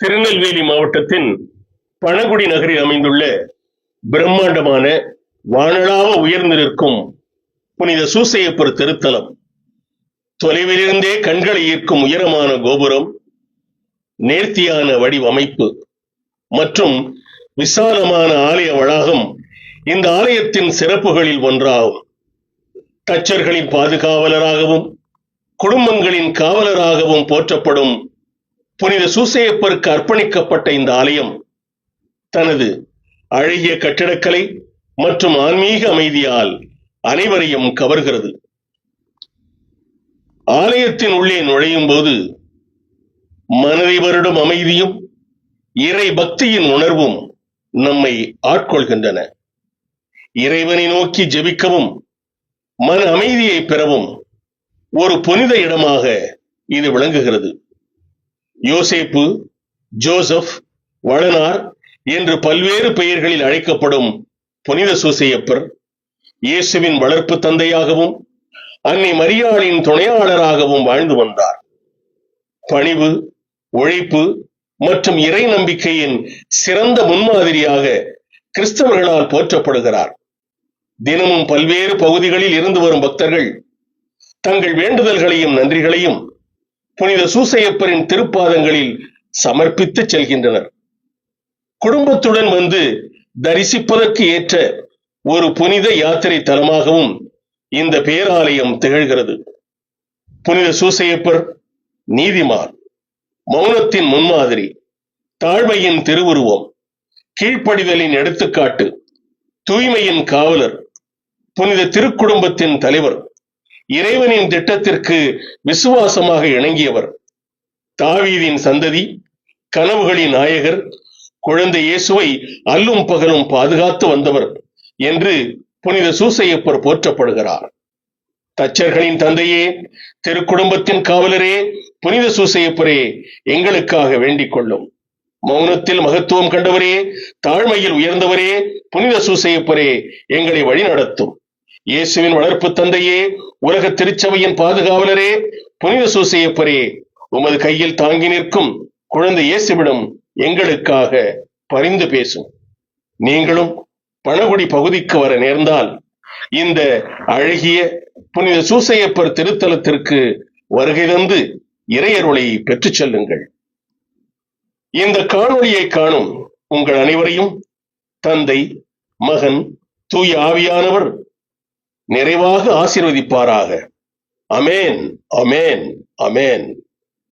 திருநெல்வேலி மாவட்டத்தின் பணகுடி நகரில் அமைந்துள்ள பிரம்மாண்டமான வானளாவ உயர்ந்து நிற்கும் புனித சூசையப்பர் திருத்தலம். தொலைவிலிருந்தே கண்களை ஈர்க்கும் உயரமான கோபுரம், நேர்த்தியான வடிவமைப்பு மற்றும் விசாலமான ஆலய வளாகம் இந்த ஆலயத்தின் சிறப்புகளில் ஒன்றாகும். தச்சர்களின் பாதுகாவலராகவும் குடும்பங்களின் காவலராகவும் போற்றப்படும் புனித சூசையப்பருக்கு அர்ப்பணிக்கப்பட்ட இந்த ஆலயம் தனது அழகிய கட்டிடக்கலை மற்றும் ஆன்மீக அமைதியால் அனைவரையும் கவர்கிறது. ஆலயத்தின் உள்ளே நுழையும் போது மனதை வருடும் அமைதியும் இறை பக்தியின் உணர்வும் நம்மை ஆட்கொள்கின்றன. இறைவனை நோக்கி ஜெபிக்கவும் மன அமைதியை பெறவும் ஒரு புனித இடமாக இது விளங்குகிறது. யோசேப்பு, ஜோசப், வளனார் என்று பல்வேறு பெயர்களில் அழைக்கப்படும் புனித சூசையப்பர் இயேசுவின் வளர்ப்பு தந்தையாகவும் அன்னை மரியாளின் துணையாளராகவும் வாழ்ந்து வந்தார். பணிவு, உழைப்பு மற்றும் இறை நம்பிக்கையின் சிறந்த முன்மாதிரியாக கிறிஸ்தவர்களால் போற்றப்படுகிறார். தினமும் பல்வேறு பகுதிகளில் இருந்து வரும் பக்தர்கள் தங்கள் வேண்டுதல்களையும் நன்றிகளையும் புனித சூசையப்பரின் திருப்பாதங்களில் சமர்ப்பித்து செல்கின்றனர். குடும்பத்துடன் வந்து தரிசிப்பதற்கு ஏற்ற ஒரு புனித யாத்திரை தலமாகவும் இந்த பேராலயம் திகழ்கிறது. புனித சூசையப்பர் நீதிமான், மௌனத்தின் முன்மாதிரி, தாழ்மையின் திருவுருவம், கீழ்ப்படிதலின் எடுத்துக்காட்டு, தூய்மையின் காவலர், புனித திருக்குடும்பத்தின் தலைவர், இறைவனின் திட்டத்திற்கு விசுவாசமாக இணங்கியவர், தாவீதின் சந்ததி, கனவுகளின் நாயகர், குழந்தை இயேசுவை அல்லும் பகலும் பாதுகாத்து வந்தவர் என்று புனித சூசையப்பர் போற்றப்படுகிறார். தச்சர்களின் தந்தையே, திருக்குடும்பத்தின் காவலரே, புனித சூசையப்பரே, எங்களுக்காக வேண்டிக் கொள்ளும். மௌனத்தில் மகத்துவம் கண்டவரே, தாழ்மையில் உயர்ந்தவரே, புனித சூசையப்பரே, எங்களை வழிநடத்தும். இயேசுவின் வளர்ப்பு தந்தையே, உலக திருச்சபையின் பாதுகாவலரே, புனித சூசையப்பரே, உமது கையில் தாங்கி நிற்கும் குழந்தை இயேசுவிடம் எங்களுக்காக பரிந்து பேசும். நீங்களும் பணகுடி பகுதிக்கு வர நேர்ந்தால் இந்த அழகிய புனித சூசையப்பர் திருத்தலத்திற்கு வருகை தந்து இறையருளை பெற்றுச் செல்லுங்கள். இந்த காணொளியை காணும் உங்கள் அனைவரையும் தந்தை, மகன், தூய ஆவியானவர் நிறைவாக ஆசீர்வதிப்பாராக. அமேன், அமேன், அமேன்.